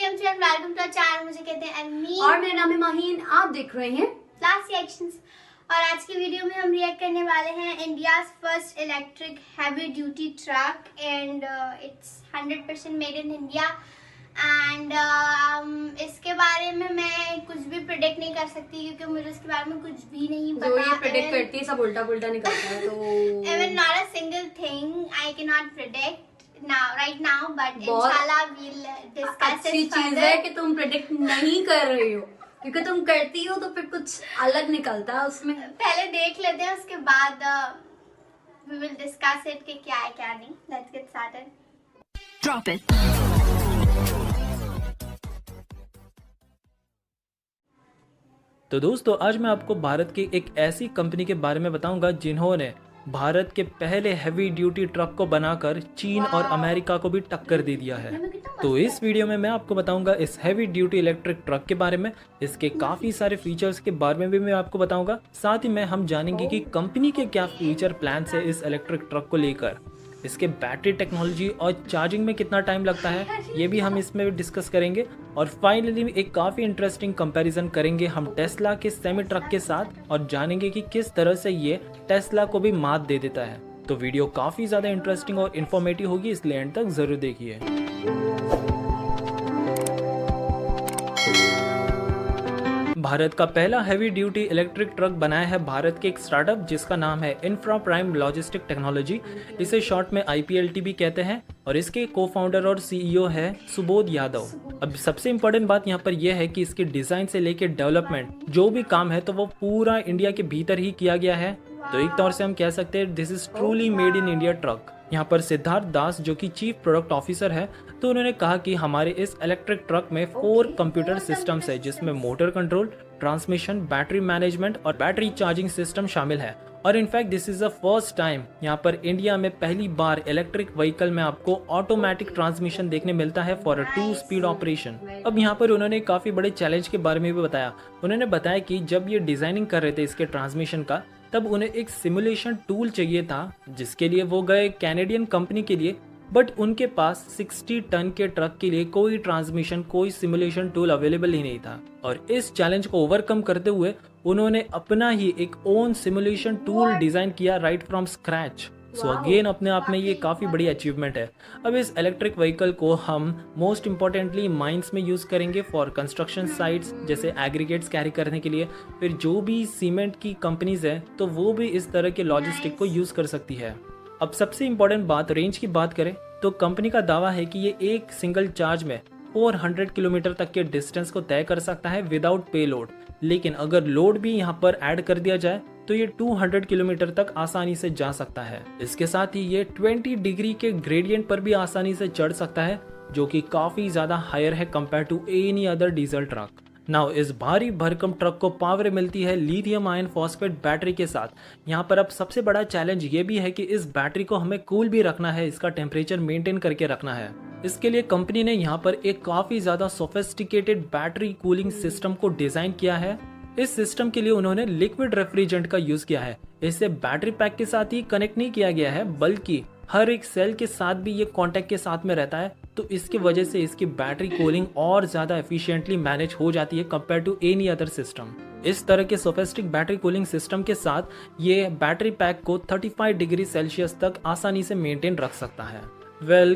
Welcome to channel. मुझे कहते हैं अमीन और मेरा नाम है माहीन। आप देख रहे हैं क्लास रिएक्शंस। और आज की वीडियो में हम रिएक्ट करने वाले हैं India's first electric heavy duty truck and it's 100% made in India. And इसके बारे में मैं कुछ भी प्रेडिक्ट नहीं कर सकती क्योंकि मुझे इसके बारे में कुछ भी नहीं पता। जो ये प्रेडिक्ट करती है सब उल्टा पुल्टा निकलता है। तो even not a single thing I cannot predict right now, but inshallah we'll discuss अच्छी it चीज further. है कि तुम प्रेडिक्ट नहीं कर रही हो, क्योंकि तुम करती हो तो फिर कुछ अलग निकलता है उसमें। पहले देख लेते हैं, उसके बाद we will discuss it कि क्या है क्या नहीं। Let's get started. Drop it. तो दोस्तों, आज मैं आपको भारत की एक ऐसी कंपनी के बारे में बताऊंगा जिन्होंने भारत के पहले हैवी ड्यूटी ट्रक को बनाकर चीन और अमेरिका को भी टक्कर दे दिया है। तो इस वीडियो में मैं आपको बताऊंगा इस हैवी ड्यूटी इलेक्ट्रिक ट्रक के बारे में, इसके काफी सारे फीचर्स के बारे में भी मैं आपको बताऊंगा। साथ ही में हम जानेंगे कि कंपनी के क्या फ्यूचर प्लान्स है इस इलेक्ट्रिक ट्रक को लेकर, इसके बैटरी टेक्नोलॉजी और चार्जिंग में कितना टाइम लगता है ये भी हम इसमें डिस्कस करेंगे। और फाइनली एक काफ़ी इंटरेस्टिंग कंपैरिजन करेंगे हम टेस्ला के सेमी ट्रक के साथ और जानेंगे कि किस तरह से ये टेस्ला को भी मात दे देता है। तो वीडियो काफ़ी ज़्यादा इंटरेस्टिंग और इन्फॉर्मेटिव होगी, इसलिए एंड तक ज़रूर देखिए। भारत का पहला हैवी ड्यूटी इलेक्ट्रिक ट्रक बनाया है भारत के एक स्टार्टअप जिसका नाम है इंफ्रा प्राइम लॉजिस्टिक टेक्नोलॉजी, इसे शॉर्ट में IPLT भी कहते हैं। और इसके को-फाउंडर और CEO है सुबोध यादव। अब सबसे इम्पोर्टेंट बात यहाँ पर यह है कि इसके डिजाइन से लेकर डेवलपमेंट जो भी काम है तो वो पूरा इंडिया के भीतर ही किया गया है। तो एक तौर से हम कह सकते हैं this is truly made in India truck. यहाँ पर सिद्धार्थ दास जो कि चीफ प्रोडक्ट ऑफिसर है, तो उन्होंने कहा कि हमारे इस इलेक्ट्रिक ट्रक में 4 कंप्यूटर सिस्टम्स है जिसमें motor control, transmission, battery management और बैटरी चार्जिंग सिस्टम शामिल है। और in fact this is the first time यहाँ पर इंडिया में पहली बार इलेक्ट्रिक व्हीकल में आपको ऑटोमेटिक ट्रांसमिशन देखने मिलता है फॉर अ 2 स्पीड ऑपरेशन। अब यहाँ पर उन्होंने काफी बड़े चैलेंज के बारे में भी बताया। उन्होंने बताया कि जब ये डिजाइनिंग कर रहे थे इसके ट्रांसमिशन का, तब उन्हें एक सिमुलेशन टूल चाहिए था जिसके लिए वो गए कैनेडियन कंपनी के लिए, बट उनके पास 60 टन के ट्रक के लिए कोई ट्रांसमिशन, कोई सिमुलेशन टूल अवेलेबल ही नहीं था। और इस चैलेंज को ओवरकम करते हुए उन्होंने अपना ही एक ओन सिमुलेशन टूल डिजाइन किया right from scratch. So again अपने आप में ये काफ़ी बड़ी अचीवमेंट है। अब इस इलेक्ट्रिक व्हीकल को हम मोस्ट इम्पॉर्टेंटली माइंस में यूज़ करेंगे फॉर कंस्ट्रक्शन साइट्स, जैसे एग्रीगेट्स कैरी करने के लिए। फिर जो भी सीमेंट की कंपनीज है तो वो भी इस तरह के लॉजिस्टिक को यूज़ कर सकती है। अब सबसे इम्पोर्टेंट बात, रेंज की बात करें तो कंपनी का दावा है कि ये एक सिंगल चार्ज में 400 किलोमीटर तक के डिस्टेंस को तय कर सकता है विदाउट पे लोड। लेकिन अगर लोड भी यहाँ पर ऐड कर दिया जाए तो ये 200 किलोमीटर तक आसानी से जा सकता है। इसके साथ ही ये 20 डिग्री के ग्रेडियंट पर भी आसानी से चढ़ सकता है, जो कि काफी ज्यादा हायर है compare to any other diesel truck. Now इस भारी भरकम ट्रक को पावर मिलती है लिथियम आयन फॉस्फेट बैटरी के साथ। यहाँ पर अब सबसे बड़ा चैलेंज ये भी है कि इस बैटरी को हमें कूल भी रखना है, इसका टेम्परेचर मेंटेन करके रखना है। इसके लिए कंपनी ने यहाँ पर एक काफी ज्यादा सोफिस्टिकेटेड बैटरी कूलिंग सिस्टम को डिजाइन किया है। इस सिस्टम के लिए उन्होंने लिक्विड रेफ्रिजरेंट का यूज किया है। इसे बैटरी पैक के साथ ही कनेक्ट नहीं किया गया है, बल्कि हर एक सेल के साथ भी ये कॉन्टेक्ट के साथ में रहता है। तो इसकी वजह से इसकी बैटरी कूलिंग और ज्यादा एफिशिएंटली मैनेज हो जाती है compare to any other system. इस तरह के सोफिस्टिक बैटरी कूलिंग सिस्टम के साथ ये बैटरी पैक को 35 डिग्री सेल्सियस तक आसानी से मेंटेन रख सकता है।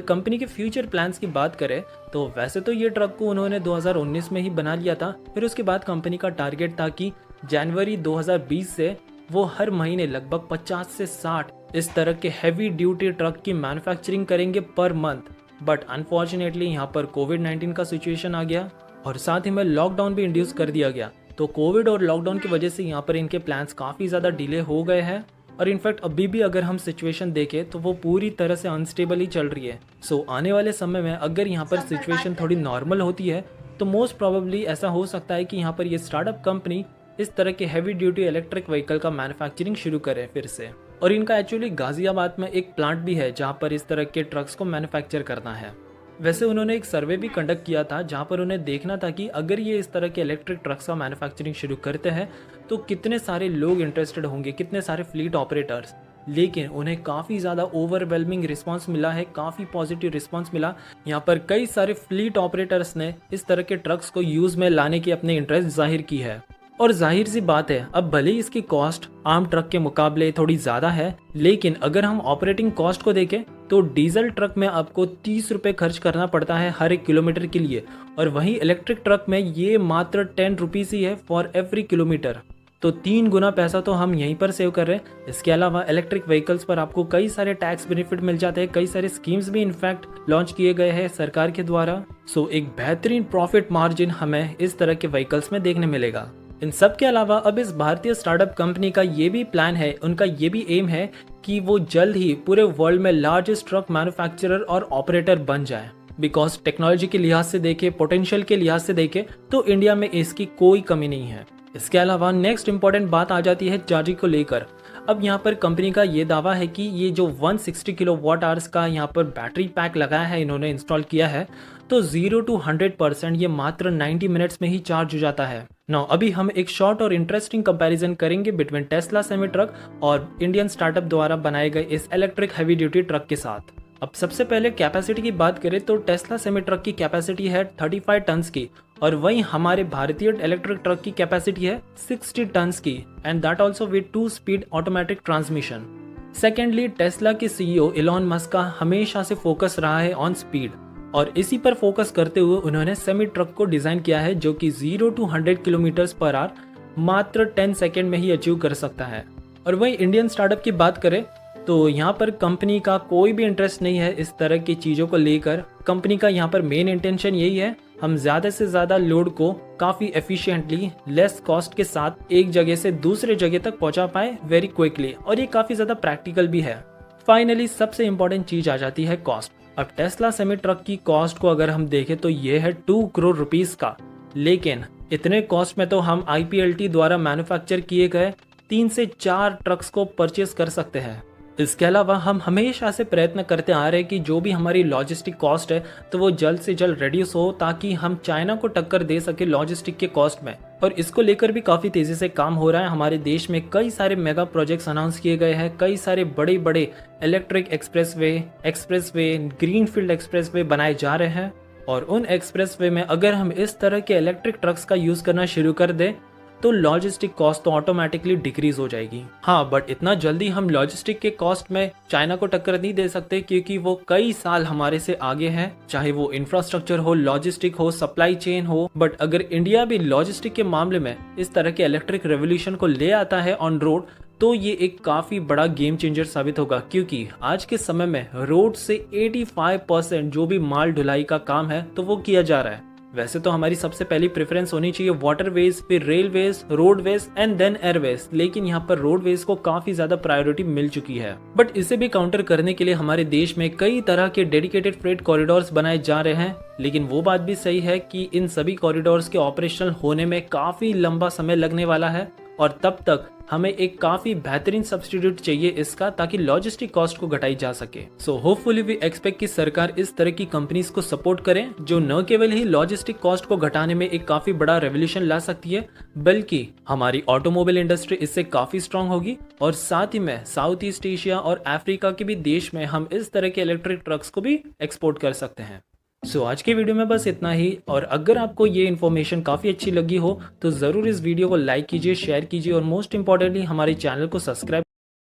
कंपनी के फ्यूचर प्लान्स की बात करें तो वैसे तो ये ट्रक को उन्होंने 2019 में ही बना लिया था। फिर उसके बाद कंपनी का टारगेट था कि जनवरी 2020 से वो हर महीने लगभग 50 से 60 इस तरह के हैवी ड्यूटी ट्रक की मैन्युफैक्चरिंग करेंगे पर मंथ। बट अनफॉर्चुनेटली यहाँ पर कोविड-19 का सिचुएशन आ गया और साथ ही में लॉकडाउन भी इंड्यूस कर दिया गया। तो कोविड और लॉकडाउन की वजह से यहाँ पर इनके प्लान्स काफ़ी ज़्यादा डिले हो गए हैं। और इनफैक्ट अभी भी अगर हम सिचुएशन देखें तो वो पूरी तरह से अनस्टेबल ही चल रही है। सो आने वाले समय में अगर यहाँ पर सिचुएशन थोड़ी नॉर्मल होती है तो मोस्ट प्रोबेबली ऐसा हो सकता है कि यहाँ पर ये स्टार्टअप कंपनी इस तरह के हैवी ड्यूटी इलेक्ट्रिक व्हीकल का मैन्युफैक्चरिंग शुरू करे फिर से। और इनका एक्चुअली गाजियाबाद में एक प्लांट भी है जहाँ पर इस तरह के ट्रक्स को मैन्युफैक्चर करना है। वैसे उन्होंने एक सर्वे भी कंडक्ट किया था जहाँ पर उन्हें देखना था कि अगर ये इस तरह के इलेक्ट्रिक ट्रक्स का मैन्युफैक्चरिंग शुरू करते हैं तो कितने सारे लोग इंटरेस्टेड होंगे, कितने सारे फ्लीट ऑपरेटर्स। लेकिन उन्हें काफ़ी ज़्यादा ओवरवेलमिंग रिस्पांस मिला है, काफ़ी पॉजिटिव रिस्पांस मिला। यहाँ पर कई सारे फ्लीट ऑपरेटर्स ने इस तरह के ट्रक्स को यूज़ में लाने की अपनी इंटरेस्ट जाहिर की है। और जाहिर सी बात है, अब भले ही इसकी कॉस्ट आम ट्रक के मुकाबले थोड़ी ज़्यादा है, लेकिन अगर हम ऑपरेटिंग कॉस्ट को देखें तो डीजल ट्रक में आपको 30 रुपये खर्च करना पड़ता है हर 1 किलोमीटर के लिए, और वहीं इलेक्ट्रिक ट्रक में ये मात्र 10 रुपीज़ ही है फॉर एवरी किलोमीटर। तो 3 गुना पैसा तो हम यहीं पर सेव कर रहे हैं। इसके अलावा इलेक्ट्रिक व्हीकल्स पर आपको कई सारे टैक्स बेनिफिट मिल जाते हैं, कई सारे स्कीम्स भी इनफैक्ट लॉन्च किए गए हैं सरकार के द्वारा। सो एक बेहतरीन प्रॉफिट मार्जिन हमें इस तरह के व्हीकल्स में देखने मिलेगा। इन सब के अलावा अब इस भारतीय स्टार्टअप कंपनी का ये भी प्लान है, उनका ये भी एम है कि वो जल्द ही पूरे वर्ल्ड में लार्जेस्ट ट्रक मैन्युफैक्चरर और ऑपरेटर बन जाए। बिकॉज टेक्नोलॉजी के लिहाज से देखे, पोटेंशियल के लिहाज से देखे तो इंडिया में इसकी कोई कमी नहीं है। इसके अलावा नेक्स्ट इंपॉर्टेंट बात आ जाती है चार्जिंग को लेकर। अब यहाँ पर कंपनी का ये दावा है कि ये जो 160 किलोवाट आवर्स का यहाँ पर बैटरी पैक लगाया है, इन्होंने इंस्टॉल किया है, तो 0 to 100% ये मात्र 90 मिनट्स में ही चार्ज हो जाता है। नाउ अभी हम एक शॉर्ट और इंटरेस्टिंग कंपैरिजन करेंगे बिटवीन टेस्ला सेमी ट्रक और इंडियन स्टार्टअप द्वारा बनाए गए इस इलेक्ट्रिक हैवी ड्यूटी ट्रक के साथ। अब सबसे पहले कैपेसिटी की बात करें तो टेस्ला सेमी ट्रक की कैपेसिटी है 35 टन्स की, और वहीं हमारे भारतीय इलेक्ट्रिक ट्रक की कैपेसिटी है 60 टन्स की, and that also with 2 speed automatic transmission. Secondly, Tesla के सीईओ इलॉन मस्क का हमेशा से फोकस रहा है ऑन स्पीड, और इसी पर फोकस करते हुए उन्होंने सेमी ट्रक को डिजाइन किया है जो कि 0 to 100 किलोमीटर पर आवर मात्र 10 सेकेंड में ही अचीव कर सकता है। और वहीं इंडियन स्टार्टअप की बात करें तो यहाँ पर कंपनी का कोई भी इंटरेस्ट नहीं है इस तरह की चीज़ों को लेकर। कंपनी का यहाँ पर मेन इंटेंशन यही है, हम ज़्यादा से ज़्यादा लोड को काफ़ी एफिशिएंटली लेस कॉस्ट के साथ एक जगह से दूसरे जगह तक पहुँचा पाए वेरी क्विकली, और ये काफ़ी ज़्यादा प्रैक्टिकल भी है। फाइनली सबसे इंपॉर्टेंट चीज़ आ जाती है कॉस्ट। अब टेस्ला सेमी ट्रक की कॉस्ट को अगर हम देखें तो ये है 2 करोड़ रुपीस का, लेकिन इतने कॉस्ट में तो हम IPLT द्वारा मैन्युफैक्चर किए गए 3 से 4 ट्रक्स को परचेस कर सकते हैं। इसके अलावा हम हमेशा से प्रयत्न करते आ रहे हैं कि जो भी हमारी लॉजिस्टिक कॉस्ट है तो वो जल्द से जल्द रिड्यूस हो, ताकि हम चाइना को टक्कर दे सके लॉजिस्टिक के कॉस्ट में। और इसको लेकर भी काफ़ी तेज़ी से काम हो रहा है। हमारे देश में कई सारे मेगा प्रोजेक्ट्स अनाउंस किए गए हैं, कई सारे बड़े बड़े इलेक्ट्रिक एक्सप्रेसवे, ग्रीनफील्ड एक्सप्रेसवे बनाए जा रहे हैं, और उन एक्सप्रेसवे में अगर हम इस तरह के इलेक्ट्रिक ट्रक्स का यूज़ करना शुरू कर दें तो लॉजिस्टिक कॉस्ट तो ऑटोमेटिकली डिक्रीज हो जाएगी। हाँ, बट इतना जल्दी हम लॉजिस्टिक के कॉस्ट में चाइना को टक्कर नहीं दे सकते, क्योंकि वो कई साल हमारे से आगे हैं, चाहे वो इंफ्रास्ट्रक्चर हो, लॉजिस्टिक हो, सप्लाई चेन हो। बट अगर इंडिया भी लॉजिस्टिक के मामले में इस तरह के इलेक्ट्रिक रेवोल्यूशन को ले आता है ऑन रोड, तो ये एक काफी बड़ा गेम चेंजर साबित होगा, क्योंकि आज के समय में रोड से 85% जो भी माल ढुलाई का काम है तो वो किया जा रहा है। वैसे तो हमारी सबसे पहली प्रेफरेंस होनी चाहिए वाटरवेज, फिर railways, roadways and then airways, लेकिन यहाँ पर रोडवेज को काफी ज्यादा प्रायोरिटी मिल चुकी है। बट इसे भी काउंटर करने के लिए हमारे देश में कई तरह के डेडिकेटेड फ्रेट कॉरिडोर्स बनाए जा रहे हैं, लेकिन वो बात भी सही है कि इन सभी कॉरिडोर्स के ऑपरेशनल होने में काफी लंबा समय लगने वाला है, और तब तक हमें एक काफी बेहतरीन सब्स्टिट्यूट चाहिए इसका, ताकि लॉजिस्टिक कॉस्ट को घटाई जा सके। सो होपफुली वी एक्सपेक्ट कि सरकार इस तरह की कंपनीज को सपोर्ट करें, जो न केवल ही लॉजिस्टिक कॉस्ट को घटाने में एक काफी बड़ा रेवोल्यूशन ला सकती है, बल्कि हमारी ऑटोमोबाइल इंडस्ट्री इससे काफी स्ट्रांग होगी, और साथ ही में साउथ ईस्ट एशिया और अफ्रीका के भी देश में हम इस तरह के इलेक्ट्रिक ट्रक्स को भी एक्सपोर्ट कर सकते हैं। सो आज के वीडियो में बस इतना ही, और अगर आपको ये इन्फॉर्मेशन काफ़ी अच्छी लगी हो तो ज़रूर इस वीडियो को लाइक कीजिए, शेयर कीजिए, और मोस्ट इम्पॉर्टेंटली हमारे चैनल को सब्सक्राइब।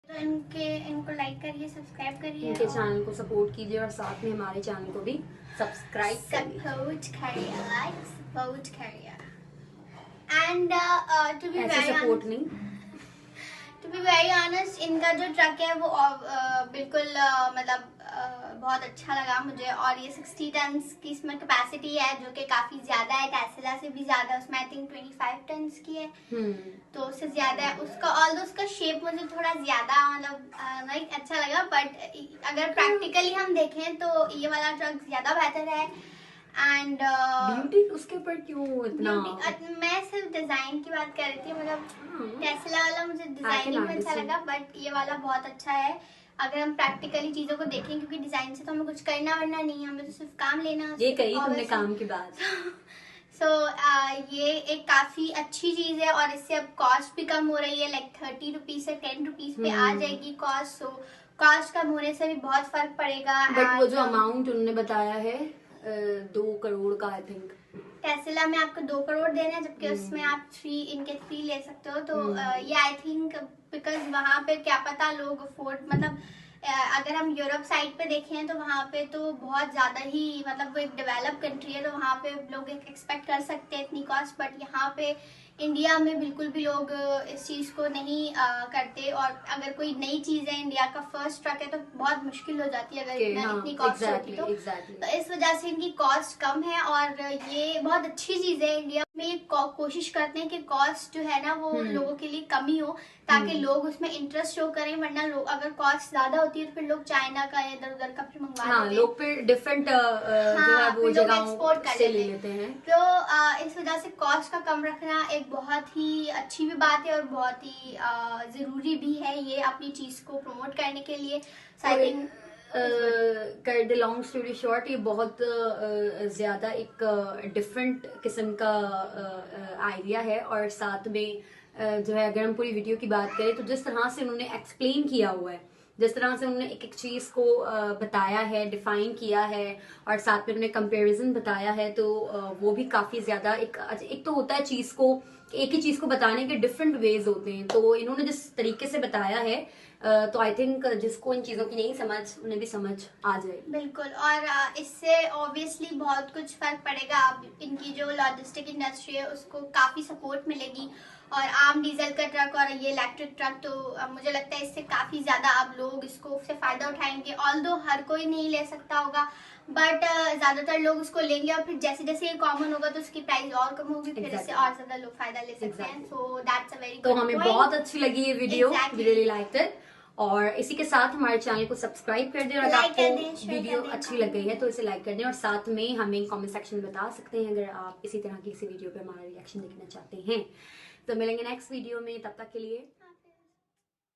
तो इनको लाइक करिए, सब्सक्राइब करिए, इनके चैनल को सपोर्ट कीजिए, और साथ में हमारे चैनल को भी सब्सक्राइब करिए। एंड टू बी ऐसे सपोर्ट नहीं, टू बी वेरी ऑनेस्ट, इनका जो ट्रक है वो बिल्कुल मतलब बहुत अच्छा लगा मुझे, और ये 60 टन की इसमें कैपेसिटी है, जो कि काफी ज्यादा है, टेस्ला से भी ज्यादा है। उसमें आई थिंक 25 टन की है, तो उससे ज्यादा है उसका। ऑल्दो उसका शेप मुझे थोड़ा ज्यादा मतलब लाइक अच्छा लगा, बट अगर प्रैक्टिकली हम देखें तो ये वाला ट्रक ज्यादा बेहतर है। एंड ब्यूटी उसके ऊपर क्यों इतना? मैं सिर्फ डिजाइन की बात कर रही थी, मतलब टेस्ला वाला मुझे डिजाइनिंग में अच्छा लगा, बट ये वाला बहुत अच्छा है अगर हम प्रैक्टिकली चीजों को देखें, क्योंकि डिजाइन से तो हमें कुछ करना वरना नहीं है, हमें तो सिर्फ काम लेना। ये कही तुमने काम की बात। सो ये एक काफी अच्छी चीज है और इससे अब कॉस्ट भी कम हो रही है, लाइक 30 रुपीज से 10 रुपीज पे आ जाएगी कॉस्ट। सो कॉस्ट कम होने से भी बहुत फर्क पड़ेगा। बट वो जो अमाउंट उन्होंने बताया है 2 करोड़ का, आई थिंक टेस्ला में आपको 2 करोड़ देना है, जबकि उसमें आप 3 ले सकते हो। तो ये आई थिंक बिकॉज वहां पे क्या पता लोग अफोर्ड, मतलब अगर हम यूरोप साइड पे देखें तो वहाँ पे तो बहुत ज्यादा ही, मतलब वो एक डेवलप कंट्री है तो वहाँ पे लोग एक्सपेक्ट कर सकते हैं इतनी कॉस्ट। बट यहाँ पे इंडिया में बिल्कुल भी लोग इस चीज को नहीं करते। और अगर कोई नई चीज है, इंडिया का फर्स्ट ट्रक है, तो बहुत मुश्किल हो जाती है अगर इतनी कॉस्ट होती तो इस वजह से इनकी कॉस्ट कम है और ये बहुत अच्छी चीज है। इंडिया में ये कोशिश करते हैं कि कॉस्ट जो है ना वो लोगों के लिए कम ही हो, ताकि लोग उसमें इंटरेस्ट शो करें। वरना लोग अगर कॉस्ट ज्यादा होती है तो फिर लोग चाइना का या इधर उधर का फिर मंगवा लेते हैं। लोग फिर डिफरेंट जो है वो एक्सपोर्ट कर से ले लेते हैं। तो इस वजह से कॉस्ट का कम रखना एक बहुत ही अच्छी भी बात है और बहुत ही जरूरी भी है ये अपनी चीज को प्रमोट करने के लिए। आई थिंक कर द लॉन्ग स्टोरी शॉर्ट, ये बहुत ज्यादा एक डिफरेंट किस्म का आइडिया है। और साथ में जो है अगर हम पूरी वीडियो की बात करें तो जिस तरह से उन्होंने एक्सप्लेन किया हुआ है, जिस तरह से उन्होंने एक एक चीज को बताया है, डिफाइन किया है और साथ में उन्होंने कंपैरिजन बताया है, तो वो भी काफी ज्यादा एक तो होता है चीज को, एक ही चीज को बताने के डिफरेंट वेज होते हैं। तो इन्होंने जिस तरीके से बताया है तो आई थिंक जिसको इन चीजों की नहीं समझ, उन्हें भी समझ आ जाए। बिल्कुल। और इससे ऑब्वियसली बहुत कुछ फर्क पड़ेगा। अब इनकी जो लॉजिस्टिक इंडस्ट्री है उसको काफी सपोर्ट मिलेगी। और आम डीजल का ट्रक और ये इलेक्ट्रिक ट्रक, तो मुझे लगता है इससे काफी ज्यादा अब लोग इसको से फायदा उठाएंगे। ऑल्दो हर कोई नहीं ले सकता होगा, बट ज्यादातर लोग उसको लेंगे और फिर जैसे जैसे ये कॉमन होगा तो उसकी प्राइस और कम होगी, फिर इससे और ज्यादा लोग फायदा ले सकते हैं। So that's a very good. तो हमें बहुत अच्छी लगी ये video, we really liked it. और इसी के साथ हमारे चैनल को सब्सक्राइब कर दें और अगर आपको वीडियो अच्छी लग गई है तो इसे लाइक कर दें। और साथ में हमें कमेंट सेक्शन में बता सकते हैं अगर आप इसी तरह की किसी वीडियो पे हमारा रिएक्शन देखना चाहते हैं। तो मिलेंगे नेक्स्ट वीडियो में, तब तक के लिए